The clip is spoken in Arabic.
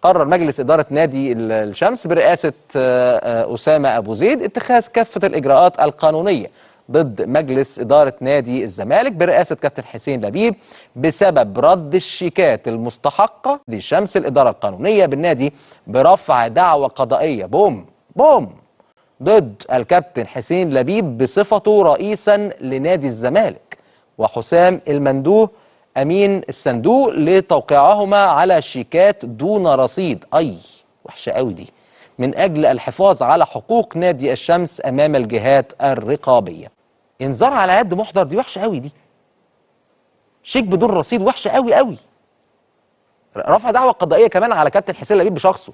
قرر مجلس إدارة نادي الشمس برئاسة أسامة أبو زيد اتخاذ كافة الإجراءات القانونية ضد مجلس إدارة نادي الزمالك برئاسة كابتن حسين لبيب بسبب رد الشيكات المستحقة لشمس الإدارة القانونية بالنادي برفع دعوى قضائية بوم ضد الكابتن حسين لبيب بصفته رئيسا لنادي الزمالك وحسام المندوه أمين الصندوق لتوقيعهما على شيكات دون رصيد. وحشة قوي دي، من أجل الحفاظ على حقوق نادي الشمس أمام الجهات الرقابية. إنذار على يد محضر، دي وحشة قوي دي. شيك بدون رصيد، وحشة قوي قوي. رفع دعوى قضائية كمان على كابتن حسين لبيب بشخصه.